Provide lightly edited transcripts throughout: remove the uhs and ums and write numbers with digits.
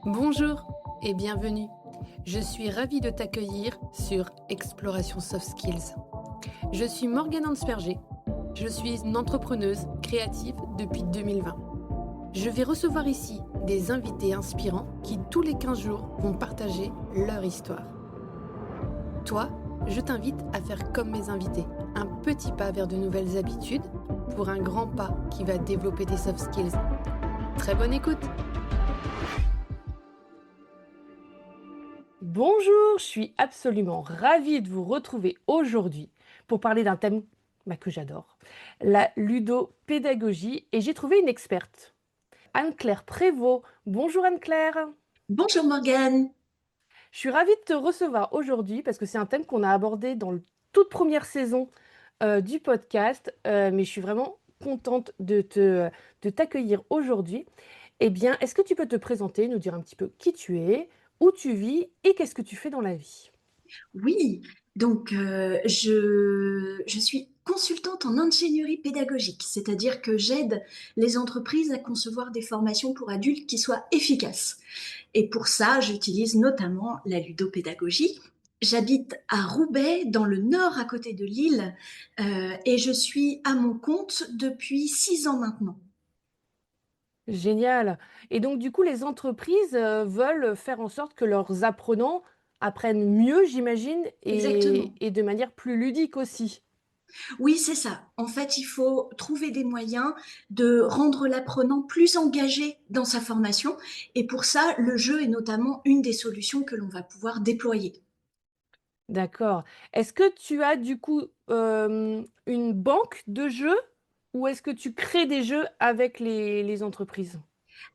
Bonjour et bienvenue. Je suis ravie de t'accueillir sur Exploration Soft Skills. Je suis Morgane Hansperger. Je suis une entrepreneuse créative depuis 2020. Je vais recevoir ici des invités inspirants qui tous les 15 jours vont partager leur histoire. Toi, je t'invite à faire comme mes invités, un petit pas vers de nouvelles habitudes pour un grand pas qui va développer tes soft skills. Très bonne écoute! Bonjour, je suis absolument ravie de vous retrouver aujourd'hui pour parler d'un thème que j'adore, la ludopédagogie, et j'ai trouvé une experte, Anne-Claire Prévost. Bonjour Anne-Claire. Bonjour Morgane. Je suis ravie de te recevoir aujourd'hui parce que c'est un thème qu'on a abordé dans la toute première saison du podcast, mais je suis vraiment contente de t'accueillir aujourd'hui. Eh bien, est-ce que tu peux te présenter, nous dire un petit peu qui tu es, où tu vis et qu'est-ce que tu fais dans la vie? Oui, donc je suis consultante en ingénierie pédagogique, c'est-à-dire que j'aide les entreprises à concevoir des formations pour adultes qui soient efficaces. Et pour ça, j'utilise notamment la ludopédagogie. J'habite à Roubaix, dans le nord, à côté de Lille, et je suis à mon compte depuis 6 ans maintenant. Génial. Et donc, du coup, les entreprises veulent faire en sorte que leurs apprenants apprennent mieux, j'imagine, et, Exactement. et de manière plus ludique aussi. Oui, c'est ça. En fait, il faut trouver des moyens de rendre l'apprenant plus engagé dans sa formation. Et pour ça, le jeu est notamment une des solutions que l'on va pouvoir déployer. D'accord. Est-ce que tu as du coup une banque de jeux ou est-ce que tu crées des jeux avec les entreprises?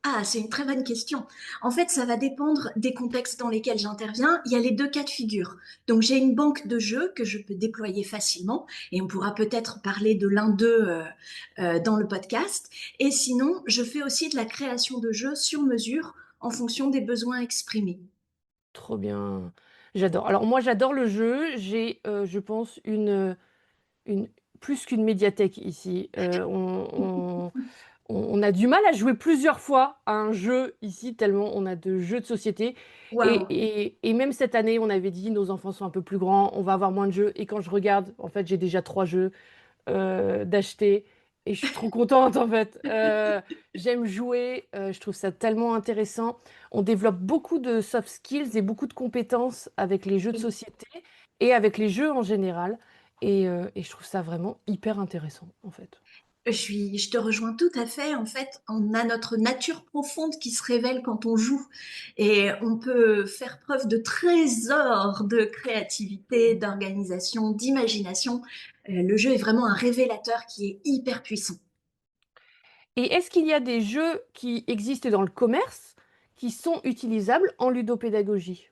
Ah, c'est une très bonne question. En fait, ça va dépendre des contextes dans lesquels j'interviens. Il y a les deux cas de figure. Donc, j'ai une banque de jeux que je peux déployer facilement et on pourra peut-être parler de l'un d'eux dans le podcast. Et sinon, je fais aussi de la création de jeux sur mesure en fonction des besoins exprimés. Trop bien. J'adore. Alors moi, j'adore le jeu. J'ai, je pense, une plus qu'une médiathèque ici. On a du mal à jouer plusieurs fois à un jeu ici, tellement on a de jeux de société. Waouh! Et même cette année, on avait dit, nos enfants sont un peu plus grands, on va avoir moins de jeux. Et quand je regarde, en fait, j'ai déjà 3 jeux d'acheter. Et je suis trop contente, en fait. J'aime jouer, je trouve ça tellement intéressant. On développe beaucoup de soft skills et beaucoup de compétences avec les jeux de société et avec les jeux en général. Et je trouve ça vraiment hyper intéressant, en fait. Je te rejoins tout à fait. En fait, on a notre nature profonde qui se révèle quand on joue. Et on peut faire preuve de trésors de créativité, d'organisation, d'imagination. Le jeu est vraiment un révélateur qui est hyper puissant. Et est-ce qu'il y a des jeux qui existent dans le commerce qui sont utilisables en ludopédagogie?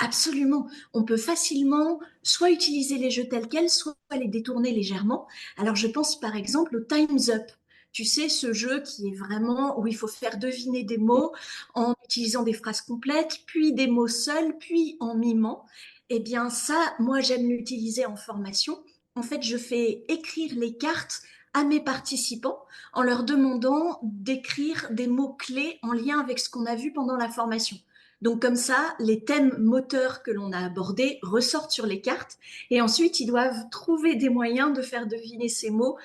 Absolument. On peut facilement soit utiliser les jeux tels quels, soit les détourner légèrement. Alors, je pense par exemple au Time's Up. Tu sais, ce jeu qui est vraiment où il faut faire deviner des mots en utilisant des phrases complètes, puis des mots seuls, puis en mimant. Eh bien, ça, moi, j'aime l'utiliser en formation. En fait, je fais écrire les cartes à mes participants en leur demandant d'écrire des mots-clés en lien avec ce qu'on a vu pendant la formation. Donc comme ça, les thèmes moteurs que l'on a abordés ressortent sur les cartes et ensuite ils doivent trouver des moyens de faire deviner ces mots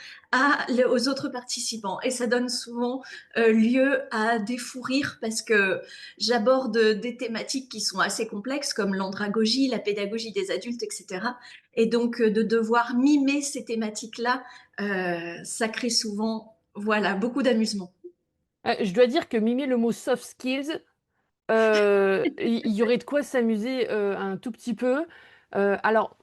aux autres participants. Et ça donne souvent lieu à des fous rires parce que j'aborde des thématiques qui sont assez complexes comme l'andragogie, la pédagogie des adultes, etc. Et donc de devoir mimer ces thématiques-là, ça crée souvent voilà, beaucoup d'amusement. Je dois dire que mimer le mot soft skills, il y aurait de quoi s'amuser un tout petit peu. Alors,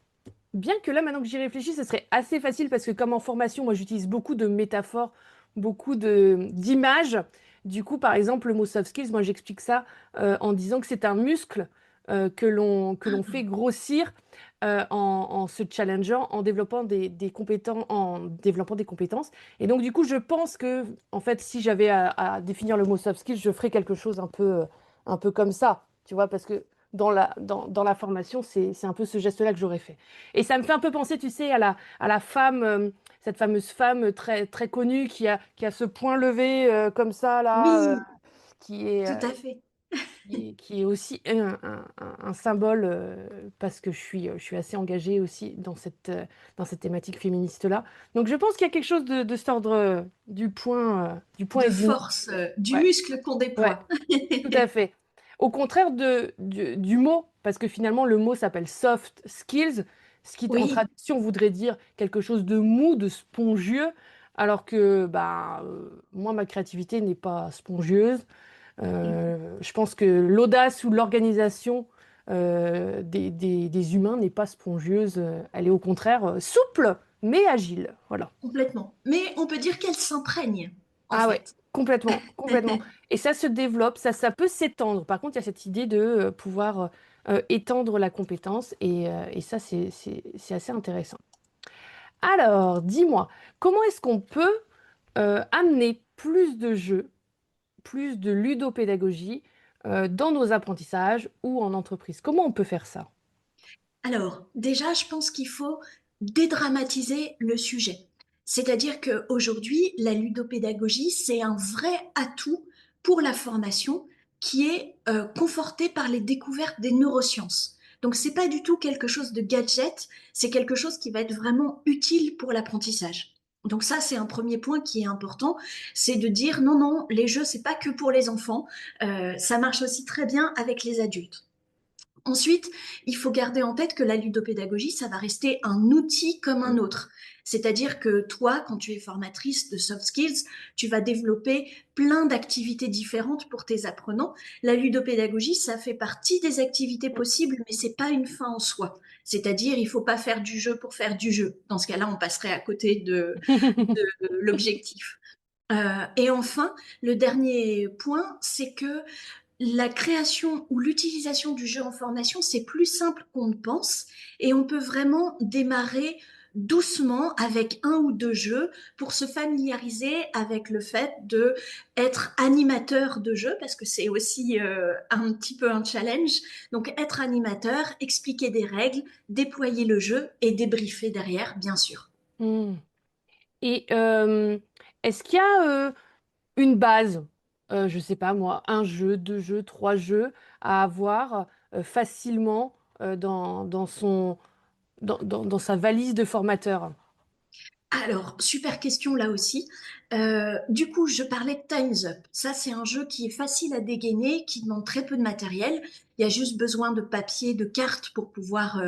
bien que là, maintenant que j'y réfléchis, ce serait assez facile parce que comme en formation, moi, j'utilise beaucoup de métaphores, beaucoup d'images. Du coup, par exemple, le mot soft skills, moi, j'explique ça en disant que c'est un muscle que l'on fait grossir en se challengeant, en développant des compétences, en développant des compétences. Et donc, du coup, je pense que, en fait, si j'avais à définir le mot soft skills, je ferais quelque chose un peu comme ça, tu vois, parce que dans la formation, c'est un peu ce geste-là que j'aurais fait. Et ça me fait un peu penser, tu sais, à la femme, cette fameuse femme très, très connue qui a ce point levé comme ça, là, Oui, qui est... tout à fait. qui est aussi un symbole, parce que je suis assez engagée aussi dans cette thématique féministe-là. Donc je pense qu'il y a quelque chose de cet ordre, du point De et du nom. force, du Ouais, muscle qu'on ouais, déploie. tout à fait. Au contraire du mot, parce que finalement le mot s'appelle soft skills, ce qui en Oui, traduction voudrait dire quelque chose de mou, de spongieux, alors que moi, ma créativité n'est pas spongieuse. Je pense que l'audace ou l'organisation des humains n'est pas spongieuse. Elle est au contraire souple, mais agile. Voilà. complètement. Mais on peut dire qu'elle s'imprègne, en Ah ouais, fait. complètement, complètement. Et ça se développe, ça peut s'étendre. Par contre, il y a cette idée de pouvoir étendre la compétence et ça, c'est assez intéressant. Alors, dis-moi, comment est-ce qu'on peut amener plus de jeux, plus de ludopédagogie dans nos apprentissages ou en entreprise? Comment on peut faire ça? Alors, déjà, je pense qu'il faut dédramatiser le sujet. C'est-à-dire qu'aujourd'hui, la ludopédagogie, c'est un vrai atout pour la formation qui est conforté par les découvertes des neurosciences. Donc, c'est pas du tout quelque chose de gadget, c'est quelque chose qui va être vraiment utile pour l'apprentissage. Donc ça, c'est un premier point qui est important, c'est de dire non, non, les jeux, c'est pas que pour les enfants, ça marche aussi très bien avec les adultes. Ensuite, il faut garder en tête que la ludopédagogie, ça va rester un outil comme un autre. C'est-à-dire que toi, quand tu es formatrice de soft skills, tu vas développer plein d'activités différentes pour tes apprenants. La ludopédagogie, ça fait partie des activités possibles, mais c'est pas une fin en soi. C'est-à-dire, il faut pas faire du jeu pour faire du jeu. Dans ce cas-là, on passerait à côté de l'objectif. Et enfin, le dernier point, c'est que la création ou l'utilisation du jeu en formation, c'est plus simple qu'on ne pense et on peut vraiment démarrer doucement avec un ou deux jeux pour se familiariser avec le fait de être animateur de jeu parce que c'est aussi un petit peu un challenge. Donc être animateur, expliquer des règles, déployer le jeu et débriefer derrière, bien sûr. Hmm. Et est-ce qu'il y a une base, je sais pas moi, un jeu, deux jeux, trois jeux à avoir facilement dans sa valise de formateur? Alors, super question là aussi. Du coup, je parlais de Time's Up. Ça, c'est un jeu qui est facile à dégainer, qui demande très peu de matériel. Il y a juste besoin de papier, de cartes pour pouvoir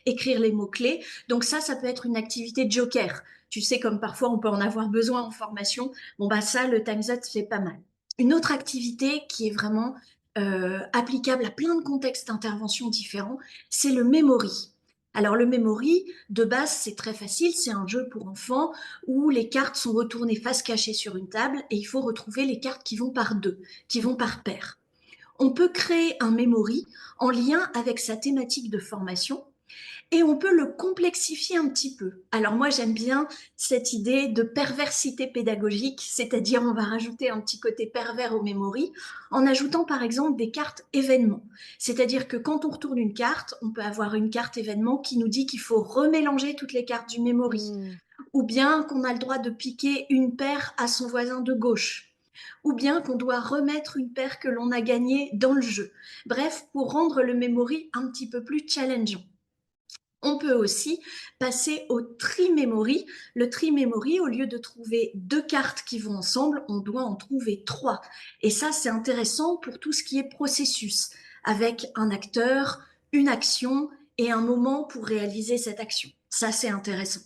écrire les mots-clés. Donc ça peut être une activité joker. Tu sais, comme parfois on peut en avoir besoin en formation. Bon, bah ça, le Time's Up, c'est pas mal. Une autre activité qui est vraiment applicable à plein de contextes d'intervention différents, c'est le memory. Alors le memory, de base, c'est très facile, c'est un jeu pour enfants où les cartes sont retournées face cachée sur une table et il faut retrouver les cartes qui vont par deux, qui vont par paire. On peut créer un memory en lien avec sa thématique de formation et on peut le complexifier un petit peu. Alors moi j'aime bien cette idée de perversité pédagogique, c'est-à-dire on va rajouter un petit côté pervers au memory en ajoutant par exemple des cartes événements. C'est-à-dire que quand on retourne une carte, on peut avoir une carte événement qui nous dit qu'il faut remélanger toutes les cartes du memory, Hmm. ou bien qu'on a le droit de piquer une paire à son voisin de gauche, ou bien qu'on doit remettre une paire que l'on a gagnée dans le jeu. Bref, pour rendre le memory un petit peu plus challengeant. On peut aussi passer au tri-memory. Le tri-memory, au lieu de trouver deux cartes qui vont ensemble, on doit en trouver trois. Et ça, c'est intéressant pour tout ce qui est processus, avec un acteur, une action et un moment pour réaliser cette action. Ça, c'est intéressant.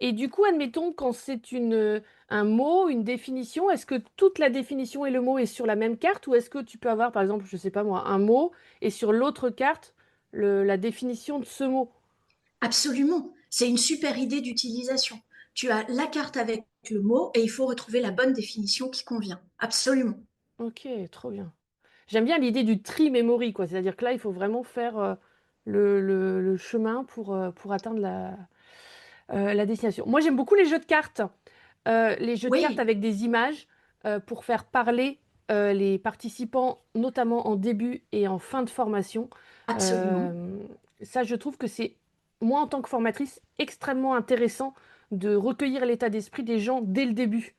Et du coup, admettons, quand c'est un mot, une définition, est-ce que toute la définition et le mot est sur la même carte ou est-ce que tu peux avoir, par exemple, je sais pas moi, un mot et sur l'autre carte, la définition de ce mot? Absolument. C'est une super idée d'utilisation. Tu as la carte avec le mot et il faut retrouver la bonne définition qui convient. Absolument. Ok, trop bien. J'aime bien l'idée du tri-memory, quoi. C'est-à-dire que là, il faut vraiment faire le chemin pour atteindre la destination. Moi, j'aime beaucoup les jeux de cartes Oui, avec des images pour faire parler les participants, notamment en début et en fin de formation. absolument. Euh, Ça, je trouve que c'est, moi, en tant que formatrice, extrêmement intéressant de recueillir l'état d'esprit des gens dès le début.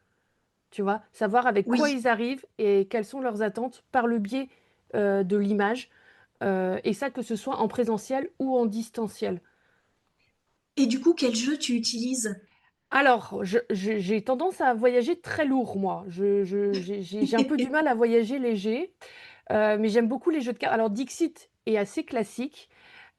tu vois, savoir avec quoi Oui. ils arrivent et quelles sont leurs attentes par le biais de l'image, et ça que ce soit en présentiel ou en distanciel. Et du coup, quel jeu tu utilises? Alors, j'ai tendance à voyager très lourd, moi. J'ai un peu du mal à voyager léger, mais j'aime beaucoup les jeux de cartes. Alors, Dixit est assez classique,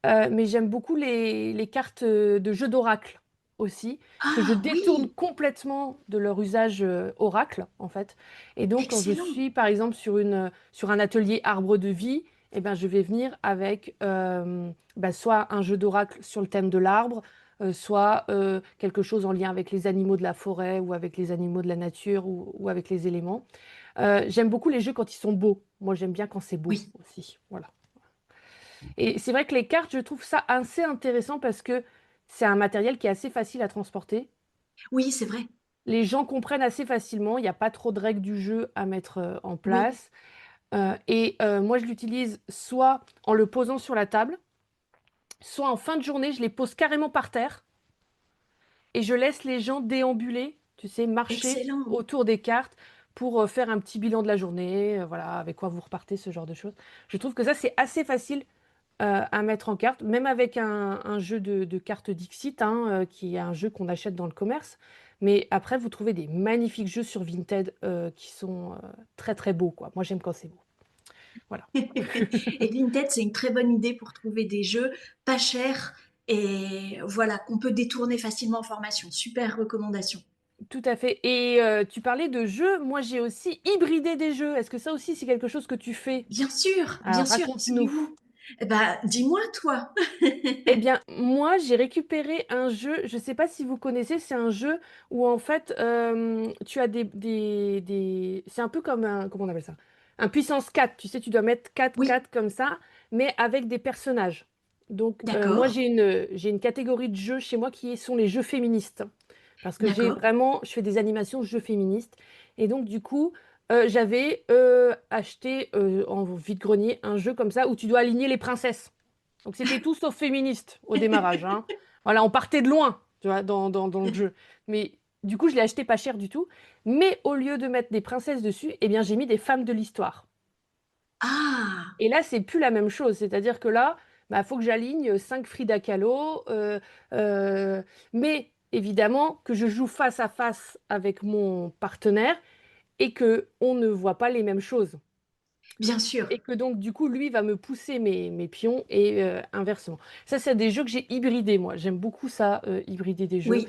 mais j'aime beaucoup les cartes de jeux d'oracle aussi, que je Ah détourne oui, complètement de leur usage oracle, en fait. Et donc, quand je excellent. suis, par exemple, sur un atelier arbre de vie, eh ben, je vais venir avec bah, soit un jeu d'oracle sur le thème de l'arbre, soit quelque chose en lien avec les animaux de la forêt ou avec les animaux de la nature ou avec les éléments. J'aime beaucoup les jeux quand ils sont beaux. Moi, j'aime bien quand c'est beau Oui, aussi. Voilà. Et c'est vrai que les cartes, je trouve ça assez intéressant parce que c'est un matériel qui est assez facile à transporter. oui, c'est vrai. Les gens comprennent assez facilement. Il n'y a pas trop de règles du jeu à mettre en Oui, place. Moi, je l'utilise soit en le posant sur la table, soit en fin de journée, je les pose carrément par terre et je laisse les gens déambuler, tu sais, marcher excellent. autour des cartes pour faire un petit bilan de la journée, voilà, avec quoi vous repartez, ce genre de choses. Je trouve que ça, c'est assez facile à mettre en carte, même avec un jeu de cartes Dixit, hein, qui est un jeu qu'on achète dans le commerce. Mais après, vous trouvez des magnifiques jeux sur Vinted qui sont très très beaux, quoi. Moi, j'aime quand c'est beau. Voilà. Et Vinted, c'est une très bonne idée pour trouver des jeux pas chers et voilà, qu'on peut détourner facilement en formation. Super recommandation. Tout à fait. Et tu parlais de jeux. Moi, j'ai aussi hybridé des jeux. Est-ce que ça aussi, c'est quelque chose que tu fais? Bien Alors, sûr, raconte-nous. absolument. Eh ben, dis-moi, toi. Eh bien, moi, j'ai récupéré un jeu, je ne sais pas si vous connaissez, c'est un jeu où en fait, tu as c'est un peu comme un, comment on appelle ça? Un puissance 4, tu sais, tu dois mettre 4 Oui, 4 comme ça, mais avec des personnages. Donc, moi, d'accord, j'ai une catégorie de jeux chez moi qui sont les jeux féministes. Parce que d'accord. je fais des animations jeux féministes. Et donc, du coup, j'avais acheté en vide-grenier un jeu comme ça où tu dois aligner les princesses. Donc c'était tout sauf féministe au démarrage, hein. Voilà, on partait de loin, tu vois, dans le jeu. Mais du coup, je l'ai acheté pas cher du tout. Mais au lieu de mettre des princesses dessus, eh bien, j'ai mis des femmes de l'histoire. Ah, Et là, c'est plus la même chose. C'est-à-dire que là, bah, faut que j'aligne 5 Frida Kahlo. Euh, mais évidemment, que je joue face à face avec mon partenaire et que on ne voit pas les mêmes choses. bien sûr. Et que donc, du coup, lui va me pousser mes pions et inversement. Ça, c'est des jeux que j'ai hybridés, moi. J'aime beaucoup ça, hybrider des jeux, Oui,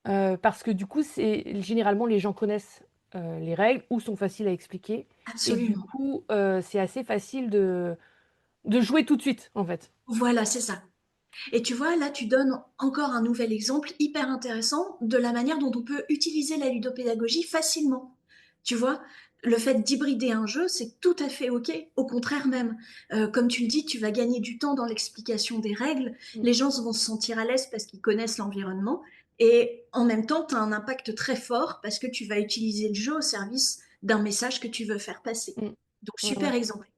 parce que du coup, généralement, les gens connaissent les règles ou sont faciles à expliquer. Et du absolument. coup, c'est assez facile de jouer tout de suite, en fait. Voilà, c'est ça. Et tu vois, là, tu donnes encore un nouvel exemple hyper intéressant de la manière dont on peut utiliser la ludopédagogie facilement. Tu vois, le fait d'hybrider un jeu, c'est tout à fait OK. Au contraire même, comme tu le dis, tu vas gagner du temps dans l'explication des règles. Mm. Les gens vont se sentir à l'aise parce qu'ils connaissent l'environnement. Et en même temps, tu as un impact très fort parce que tu vas utiliser le jeu au service d'un message que tu veux faire passer. Mm. Donc, Ouais, super ouais, exemple.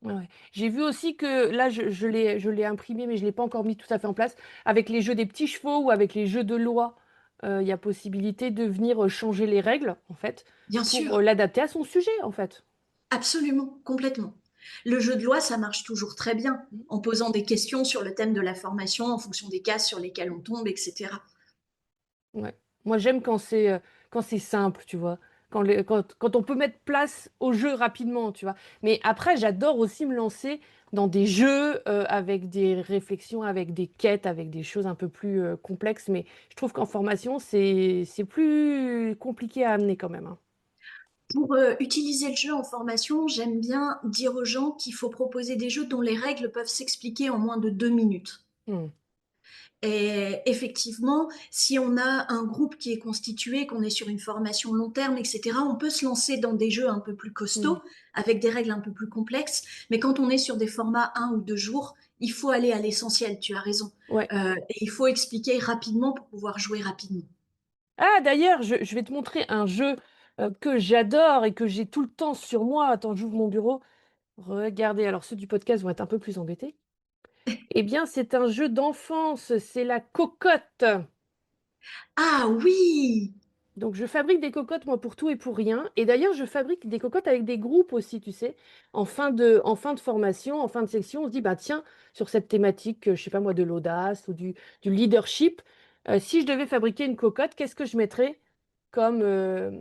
ouais, ouais. J'ai vu aussi que là, je l'ai imprimé, mais je ne l'ai pas encore mis tout à fait en place. Avec les jeux des petits chevaux ou avec les jeux de loi, il y a possibilité de venir changer les règles, en fait, Bien pour sûr. l'adapter à son sujet, en fait. Absolument, complètement. Le jeu de loi, ça marche toujours très bien, en posant des questions sur le thème de la formation, en fonction des cases sur lesquelles on tombe, etc. Ouais. Moi, j'aime quand c'est simple, tu vois. Quand on peut mettre place au jeu rapidement, tu vois. Mais après, j'adore aussi me lancer dans des jeux avec des réflexions, avec des quêtes, avec des choses un peu plus complexes. Mais je trouve qu'en formation, c'est plus compliqué à amener quand même, hein. Pour utiliser le jeu en formation, j'aime bien dire aux gens qu'il faut proposer des jeux dont les règles peuvent s'expliquer en moins de 2 minutes. Hmm. Et effectivement, si on a un groupe qui est constitué, qu'on est sur une formation long terme, etc., on peut se lancer dans des jeux un peu plus Hmm. costauds, avec des règles un peu plus complexes. Mais quand on est sur des formats 1 ou 2 jours, il faut aller à l'essentiel, tu as raison. Ouais. Et il faut expliquer rapidement pour pouvoir jouer rapidement. Ah, d'ailleurs, je vais te montrer un jeu que j'adore et que j'ai tout le temps sur moi. Attends, j'ouvre mon bureau. Regardez, alors ceux du podcast vont être un peu plus embêtés. Eh bien, c'est un jeu d'enfance, c'est la cocotte. Ah oui, Donc, je fabrique des cocottes, moi, pour tout et pour rien. Et d'ailleurs, je fabrique des cocottes avec des groupes aussi, tu sais. En fin de formation, en fin de section, on se dit, bah tiens, sur cette thématique, je sais pas moi, de l'audace ou du leadership, si je devais fabriquer une cocotte, qu'est-ce que je mettrais comme, euh,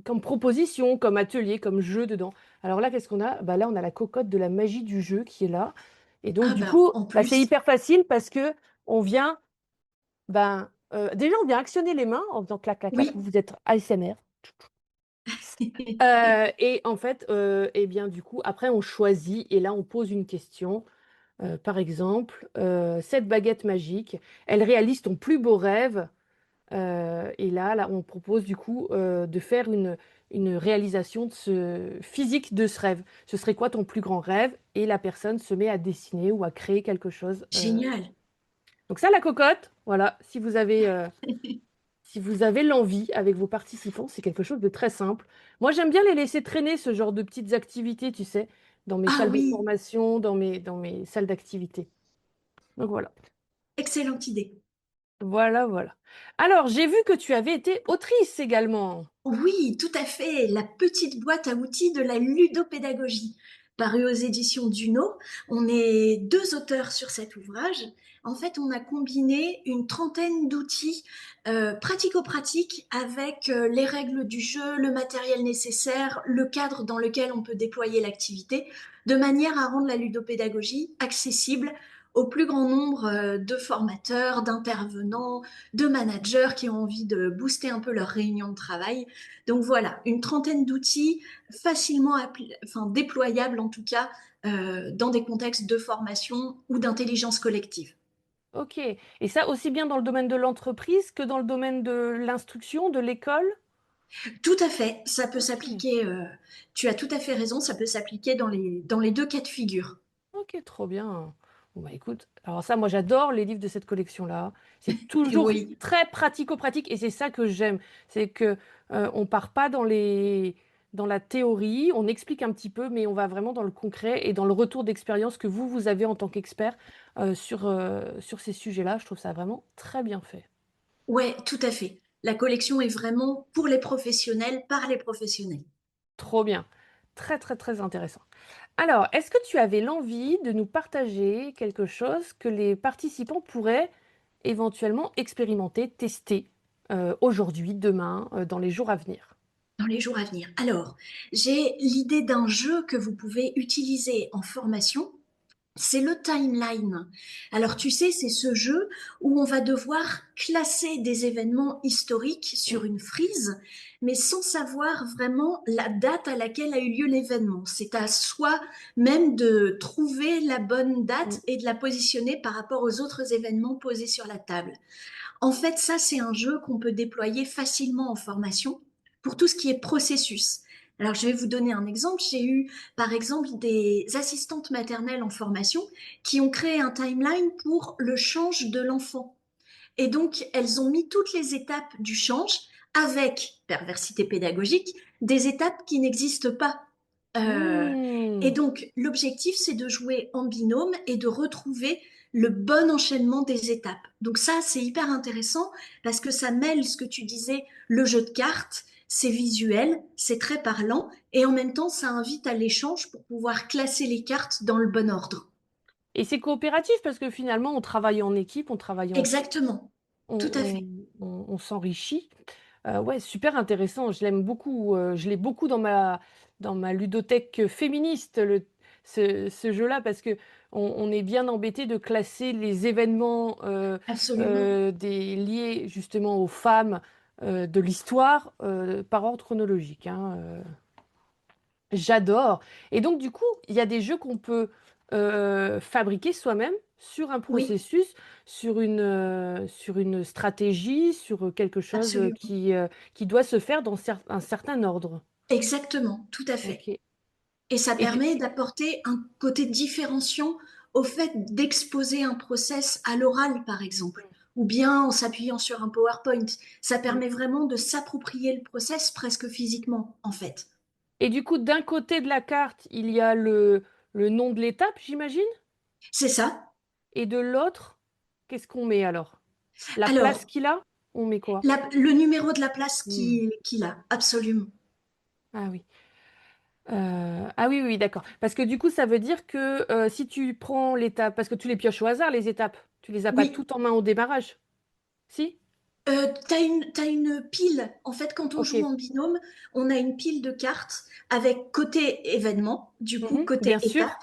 comme proposition, comme atelier, comme jeu dedans? Alors là, qu'est-ce qu'on a? Bah là, on a la cocotte de la magie du jeu qui est là. Et donc, Ah du bah coup, en bah, c'est plus, hyper facile parce que on vient déjà, on vient actionner les mains en faisant clac, clac, clac. oui. Vous êtes ASMR. Et en fait, eh bien, du coup, après, on choisit et là, on pose une question. Par exemple, cette baguette magique, elle réalise ton plus beau rêve. Et là, on propose du coup de faire une réalisation de physique de ce rêve. Ce serait quoi ton plus grand rêve? Et la personne se met à dessiner ou à créer quelque chose. Génial. Donc ça, la cocotte, voilà, si vous avez l'envie avec vos participants, c'est quelque chose de très simple. Moi, j'aime bien les laisser traîner, ce genre de petites activités, tu sais, dans mes Ah salles de oui, formation, dans mes salles d'activité. Donc voilà. excellente idée. Voilà, voilà. Alors, j'ai vu que tu avais été autrice également. Oui, tout à fait. La petite boîte à outils de la ludopédagogie, paru aux éditions Duno. On est deux auteurs sur cet ouvrage. En fait, on a combiné une trentaine d'outils pratico-pratiques avec les règles du jeu, le matériel nécessaire, le cadre dans lequel on peut déployer l'activité, de manière à rendre la ludopédagogie accessible au plus grand nombre de formateurs, d'intervenants, de managers qui ont envie de booster un peu leur réunion de travail. Donc voilà, une trentaine d'outils facilement déployables en tout cas dans des contextes de formation ou d'intelligence collective. Ok. Et ça aussi bien dans le domaine de l'entreprise que dans le domaine de l'instruction, de l'école? Tout à fait, ça peut Ok. s'appliquer, tu as tout à fait raison, ça peut s'appliquer dans les deux cas de figure. Ok, trop bien. Bon, bah écoute, alors ça, moi j'adore les livres de cette collection-là. C'est toujours Oui, très pratico-pratique et c'est ça que j'aime. C'est que on part pas dans la théorie, on explique un petit peu, mais on va vraiment dans le concret et dans le retour d'expérience que vous avez en tant qu'expert sur ces sujets-là. Je trouve ça vraiment très bien fait. ouais, tout à fait. La collection est vraiment pour les professionnels, par les professionnels. Trop bien. Très, très, très intéressant. Alors, est-ce que tu avais l'envie de nous partager quelque chose que les participants pourraient éventuellement expérimenter, tester aujourd'hui, demain, dans les jours à venir? Dans les jours à venir. Alors, j'ai l'idée d'un jeu que vous pouvez utiliser en formation. C'est le timeline. Alors tu sais, c'est ce jeu où on va devoir classer des événements historiques sur une frise, mais sans savoir vraiment la date à laquelle a eu lieu l'événement. C'est à soi même de trouver la bonne Mm. date et de la positionner par rapport aux autres événements posés sur la table. En fait, ça, c'est un jeu qu'on peut déployer facilement en formation pour tout ce qui est processus. Alors, je vais vous donner un exemple. J'ai eu, par exemple, des assistantes maternelles en formation qui ont créé un timeline pour le change de l'enfant. Et donc, elles ont mis toutes les étapes du change avec, perversité pédagogique, des étapes qui n'existent pas. Euh, et Mm. donc, l'objectif, c'est de jouer en binôme et de retrouver le bon enchaînement des étapes. Donc ça, c'est hyper intéressant parce que ça mêle ce que tu disais, le jeu de cartes, c'est visuel, c'est très parlant, et en même temps, ça invite à l'échange pour pouvoir classer les cartes dans le bon ordre. Et c'est coopératif parce que finalement, on travaille en équipe, on travaille ensemble, Exactement, tout à on, fait. on s'enrichit. Ouais, super intéressant. Je l'aime beaucoup. Je l'ai beaucoup dans ma ludothèque féministe, ce jeu-là, parce que on est bien embêté de classer les événements Absolument. liés justement aux femmes de l'histoire par ordre chronologique, hein. J'adore. Et donc, du coup, il y a des jeux qu'on peut fabriquer soi-même sur un Oui, processus, sur une stratégie, sur quelque chose absolument. qui doit se faire dans un certain ordre. Exactement, tout à fait. Ok. Et ça Et du- permet d'apporter un côté différenciant au fait d'exposer un process à l'oral, par exemple, ou bien en s'appuyant sur un PowerPoint. Ça permet vraiment de s'approprier le process presque physiquement, en fait. et du coup, d'un côté de la carte, il y a le nom de l'étape, j'imagine, C'est ça. et de l'autre, qu'est-ce qu'on met alors? La place Alors, qu'il a? On met quoi? Le numéro de la place Hmm. qu'il a, absolument. Ah oui. Ah oui, oui, d'accord. Parce que du coup, ça veut dire que si tu prends l'étape, parce que tu les pioches au hasard, les étapes, tu les as pas Oui, toutes en main au démarrage. Si? t'as une pile. En fait, quand on Ok. joue en binôme, on a une pile de cartes avec côté événement, du coup Mhm, côté bien étape. sûr.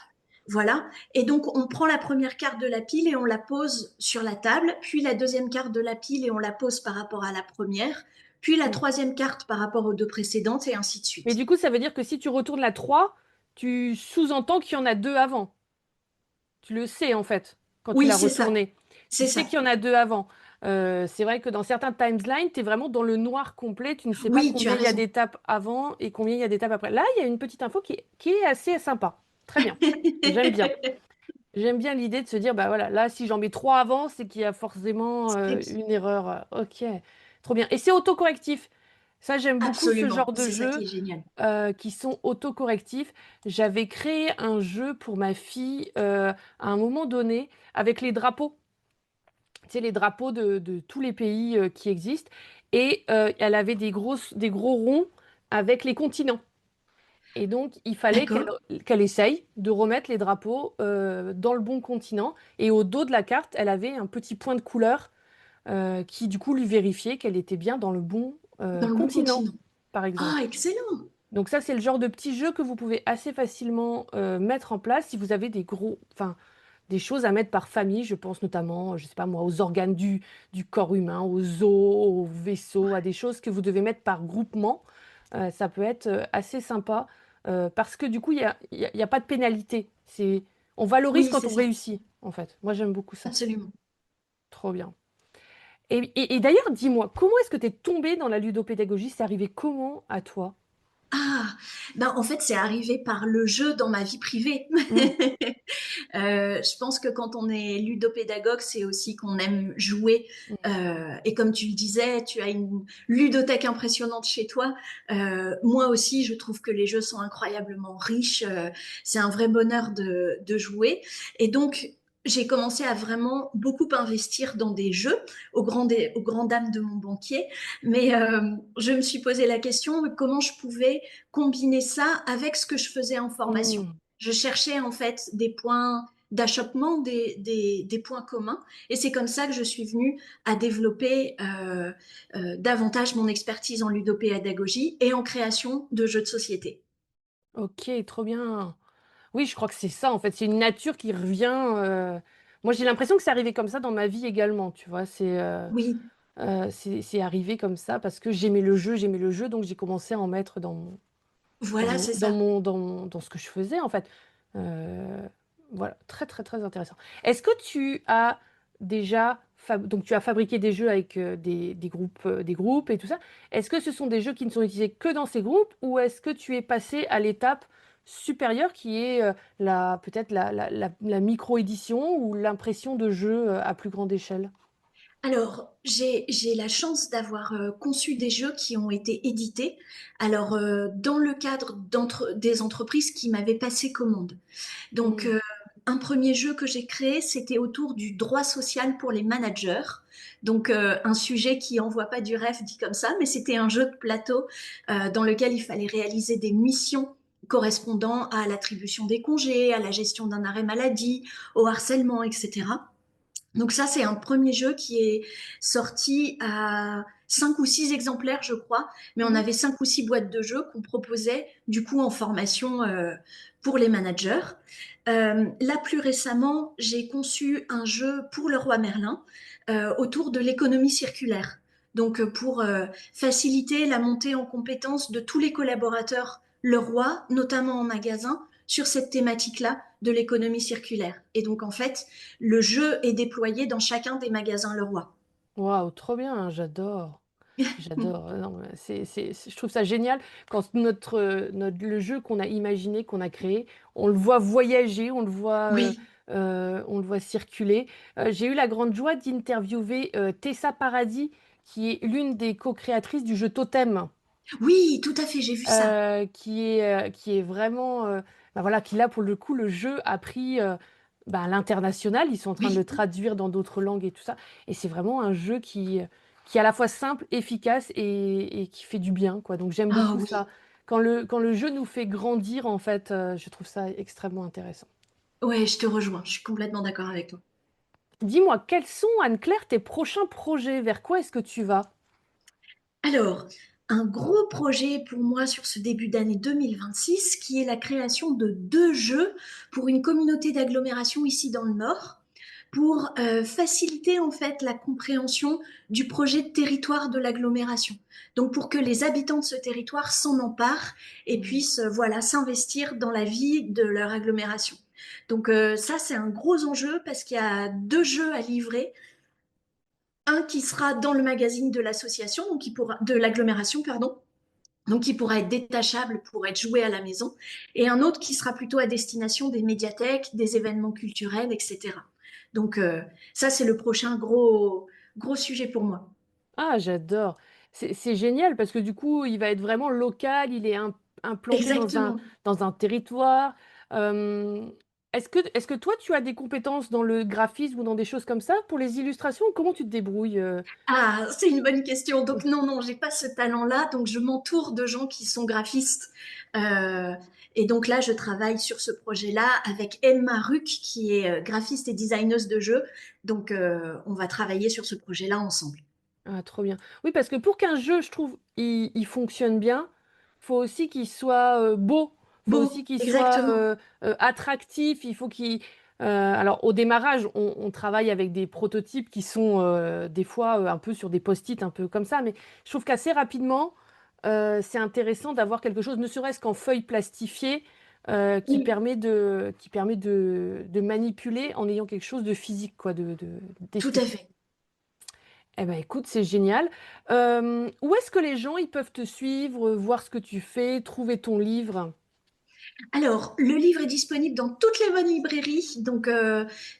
Voilà. Et donc, on prend la première carte de la pile et on la pose sur la table, puis la deuxième carte de la pile et on la pose par rapport à la première, puis la Hmm. troisième carte par rapport aux deux précédentes et ainsi de Mais suite. du coup, ça veut dire que si tu retournes la 3, tu sous-entends qu'il y en a deux avant. Tu le sais en fait, quand tu Oui, l'as c'est ça. retourné. Tu C'est sais ça. qu'il y en a deux avant. C'est vrai que dans certains timelines, tu es vraiment dans le noir complet. Tu ne sais pas Oui, tu combien as il y a raison. d'étapes avant et combien il y a d'étapes après. Là, il y a une petite info qui est assez sympa. Très bien. J'aime bien. J'aime bien l'idée de se dire, bah voilà, là, si j'en mets trois avant, c'est qu'il y a forcément une erreur. Ok, trop bien. Et c'est autocorrectif. Ça, j'aime beaucoup ce Absolument. genre de C'est ça jeu qui est génial. qui sont autocorrectifs. J'avais créé un jeu pour ma fille à un moment donné avec les drapeaux, tu sais, les drapeaux de tous les pays qui existent. Et elle avait des gros ronds avec les continents. Et donc, il fallait D'accord. qu'elle essaye de remettre les drapeaux dans le bon continent. Et au dos de la carte, elle avait un petit point de couleur qui, du coup, lui vérifiait qu'elle était bien dans le bon Dans le bon continent, continent. par Ah, exemple. excellent. Donc ça, c'est le genre de petit jeu que vous pouvez assez facilement mettre en place si vous avez enfin, des choses à mettre par famille. Je pense notamment, je sais pas moi, aux organes du corps humain, aux os, aux vaisseaux, à des choses que vous devez mettre par groupement. Ça peut être assez sympa parce que du coup, il y a pas de pénalité. On valorise Oui, quand c'est on ça. réussit, en fait. Moi, j'aime beaucoup ça. Absolument. Trop bien. Et d'ailleurs, dis-moi, comment est-ce que tu es tombée dans la ludopédagogie? C'est arrivé comment à toi? Ah, ben en fait, c'est arrivé par le jeu dans ma vie privée. Hmm. Je pense que quand on est ludopédagogue, c'est aussi qu'on aime jouer. Et comme tu le disais, tu as une ludothèque impressionnante chez toi. Moi aussi, je trouve que les jeux sont incroyablement riches. C'est un vrai bonheur de jouer. Et donc, j'ai commencé à vraiment beaucoup investir dans des jeux aux grandes dames de mon banquier. Mais je me suis posé la question de comment je pouvais combiner ça avec ce que je faisais en formation. Hmm. Je cherchais en fait des points d'achoppement, des points communs. Et c'est comme ça que je suis venue à développer davantage mon expertise en ludopédagogie et en création de jeux de société. Ok, trop bien. Oui, je crois que c'est ça, en fait. C'est une nature qui revient. Moi, j'ai l'impression que c'est arrivé comme ça dans ma vie également, tu vois. Oui, C'est arrivé comme ça parce que j'aimais le jeu, donc j'ai commencé à en mettre voilà, c'est ça. dans ce que je faisais, en fait. Euh, voilà, très, très, très intéressant. Est-ce que tu as déjà... Donc, tu as fabriqué des jeux avec des groupes et tout ça. Est-ce que ce sont des jeux qui ne sont utilisés que dans ces groupes ou est-ce que tu es passé à l'étape supérieure qui est peut-être la micro-édition ou l'impression de jeux à plus grande échelle? Alors, j'ai la chance d'avoir conçu des jeux qui ont été édités. Alors, dans le cadre des entreprises qui m'avaient passé commande. Donc, Hmm. un premier jeu que j'ai créé, c'était autour du droit social pour les managers. Donc, un sujet qui envoie pas du rêve dit comme ça, mais c'était un jeu de plateau dans lequel il fallait réaliser des missions correspondant à l'attribution des congés, à la gestion d'un arrêt maladie, au harcèlement, etc. Donc ça, c'est un premier jeu qui est sorti à 5 ou 6 exemplaires, je crois, mais on Mhm. avait 5 ou 6 boîtes de jeux qu'on proposait du coup en formation pour les managers. Là, plus récemment, j'ai conçu un jeu pour le roi Merlin autour de l'économie circulaire. Donc pour faciliter la montée en compétence de tous les collaborateurs le roi, notamment en magasin, sur cette thématique-là de l'économie circulaire. Et donc en fait, le jeu est déployé dans chacun des magasins Leroy. Waouh, trop bien, j'adore. J'adore. Non, mais je trouve ça génial quand le jeu qu'on a imaginé, qu'on a créé, on le voit voyager, Oui, on le voit circuler. J'ai eu la grande joie d'interviewer Tessa Paradis, qui est l'une des co-créatrices du jeu Totem, oui, tout à fait, j'ai vu ça. qui est vraiment, bah voilà, qui là pour le coup, le jeu a pris bah, à l'international. Ils sont en train de le Oui, traduire dans d'autres langues et tout ça. Et c'est vraiment un jeu qui est à la fois simple, efficace et qui fait du bien, quoi. Donc j'aime Ah beaucoup oui, ça. Quand le jeu nous fait grandir, en fait, je trouve ça extrêmement intéressant. ouais, je te rejoins, je suis complètement d'accord avec toi. Dis-moi, quels sont, Anne-Claire, tes prochains projets? Vers quoi est-ce que tu vas? Alors, un gros projet pour moi sur ce début d'année 2026, qui est la création de 2 jeux pour une communauté d'agglomération ici dans le Nord, pour faciliter en fait la compréhension du projet de territoire de l'agglomération. Donc pour que les habitants de ce territoire s'en emparent et Mhm. puissent voilà s'investir dans la vie de leur agglomération. Donc ça c'est un gros enjeu parce qu'il y a 2 jeux à livrer, un qui sera dans le magazine de l'association, donc qui pourra, de l'agglomération, pardon, donc qui pourra être détachable pour être joué à la maison, et un autre qui sera plutôt à destination des médiathèques, des événements culturels, etc. Donc ça, c'est le prochain gros sujet pour moi. Ah, j'adore. C'est génial parce que du coup, il va être vraiment local, il est implanté Exactement. dans un territoire. Euh, est-ce que toi, tu as des compétences dans le graphisme ou dans des choses comme ça pour les illustrations? Comment tu te débrouilles? Ah, c'est une bonne question. Donc non, non, j'ai pas ce talent-là. Donc je m'entoure de gens qui sont graphistes. Euh, et donc là, je travaille sur ce projet-là avec Emma Ruck, qui est graphiste et designeuse de jeux. Donc on va travailler sur ce projet-là ensemble. Ah, trop bien. Oui, parce que pour qu'un jeu, je trouve, il fonctionne bien, faut aussi qu'il soit beau, faut aussi Beau, qu'il soit exactement. attractif, il faut qu'il... alors, au démarrage, on travaille avec des prototypes qui sont des fois un peu sur des post-it, un peu comme ça, mais je trouve qu'assez rapidement, c'est intéressant d'avoir quelque chose, ne serait-ce qu'en feuille plastifiée, Oui, qui permet de manipuler en ayant quelque chose de physique, quoi, tout à d'esthétique. fait. Eh ben écoute, c'est génial. Où est-ce que les gens ils peuvent te suivre, voir ce que tu fais, trouver ton livre? Alors, le livre est disponible dans toutes les bonnes librairies, donc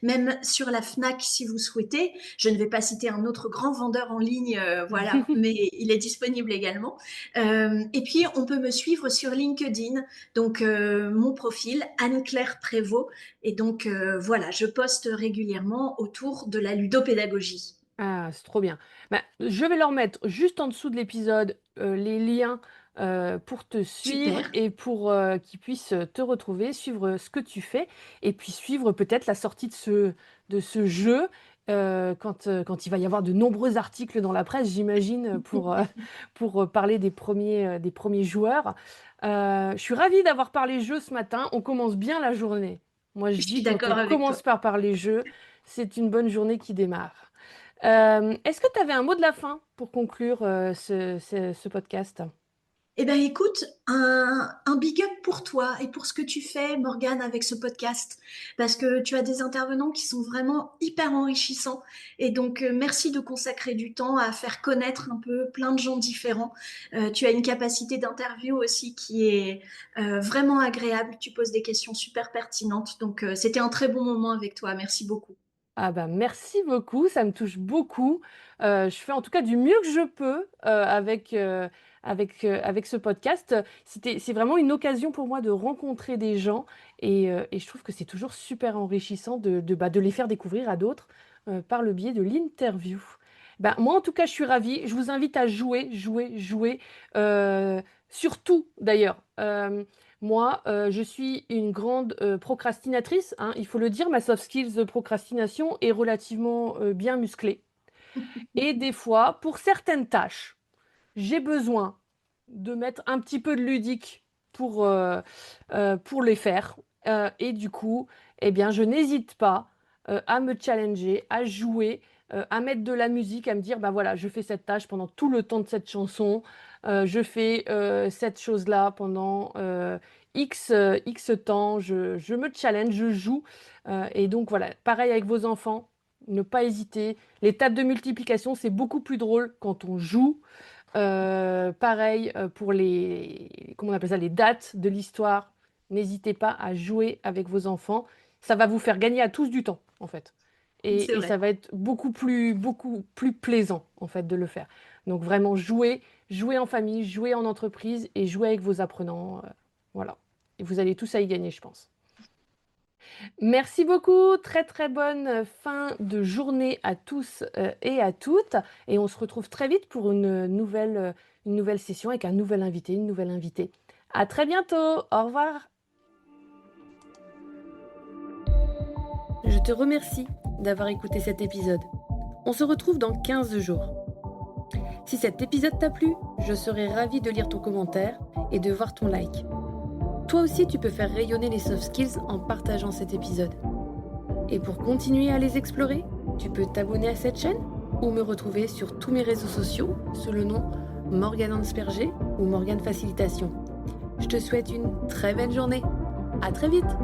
même sur la Fnac si vous souhaitez. Je ne vais pas citer un autre grand vendeur en ligne, voilà, mais il est disponible également. Et puis, on peut me suivre sur LinkedIn, donc mon profil, Anne-Claire Prévost. Et donc, voilà, je poste régulièrement autour de la ludopédagogie. Ah, c'est trop bien. Ben, je vais leur mettre juste en dessous de l'épisode les liens pour te suivre Super. et pour qu'ils puissent te retrouver, suivre ce que tu fais et puis suivre peut-être la sortie de ce jeu quand il va y avoir de nombreux articles dans la presse, j'imagine, pour parler des premiers joueurs. Je suis ravie d'avoir parlé jeu ce matin. On commence bien la journée. Moi, je Je dis suis quand on d'accord avec toi. commence par parler jeu, c'est une bonne journée qui démarre. Est-ce que tu avais un mot de la fin pour conclure ce podcast? Eh bien, écoute, un big up pour toi et pour ce que tu fais, Morgane, avec ce podcast, parce que tu as des intervenants qui sont vraiment hyper enrichissants. Et donc, merci de consacrer du temps à faire connaître un peu plein de gens différents. Tu as une capacité d'interview aussi qui est vraiment agréable. Tu poses des questions super pertinentes. Donc, c'était un très bon moment avec toi. Merci beaucoup. Ah bah merci beaucoup, ça me touche beaucoup. Je fais en tout cas du mieux que je peux avec ce podcast. C'est vraiment une occasion pour moi de rencontrer des gens et je trouve que c'est toujours super enrichissant de les faire découvrir à d'autres par le biais de l'interview. Bah, moi en tout cas je suis ravie. Je vous invite à jouer. Euh, Surtout d'ailleurs. Moi, je suis une grande procrastinatrice, hein, il faut le dire, ma soft skills de procrastination est relativement bien musclée. Et des fois, pour certaines tâches, j'ai besoin de mettre un petit peu de ludique pour les faire. Et du coup, eh bien, je n'hésite pas à me challenger, à jouer, à mettre de la musique, à me dire, bah voilà, je fais cette tâche pendant tout le temps de cette chanson, je fais cette chose-là pendant X temps, je me challenge, je joue. Et donc voilà, pareil avec vos enfants, ne pas hésiter. Les tables de multiplication, c'est beaucoup plus drôle quand on joue. Pareil pour comment on appelle ça, les dates de l'histoire. N'hésitez pas à jouer avec vos enfants. Ça va vous faire gagner à tous du temps, en fait. C'est Et ça vrai. va être beaucoup plus plaisant, en fait, de le faire. Donc vraiment, jouer en famille, jouer en entreprise et jouer avec vos apprenants. Voilà. Et vous allez tous à y gagner, je pense. Merci beaucoup, très très bonne fin de journée à tous et à toutes. Et on se retrouve très vite pour une nouvelle session avec un nouvel invité, une nouvelle invitée. À très bientôt, au revoir. Je te remercie d'avoir écouté cet épisode. On se retrouve dans 15 jours. Si cet épisode t'a plu, je serai ravie de lire ton commentaire et de voir ton like. Toi aussi, tu peux faire rayonner les soft skills en partageant cet épisode. Et pour continuer à les explorer, tu peux t'abonner à cette chaîne ou me retrouver sur tous mes réseaux sociaux sous le nom Morgane Ansperger ou Morgane Facilitation. Je te souhaite une très belle journée. À très vite!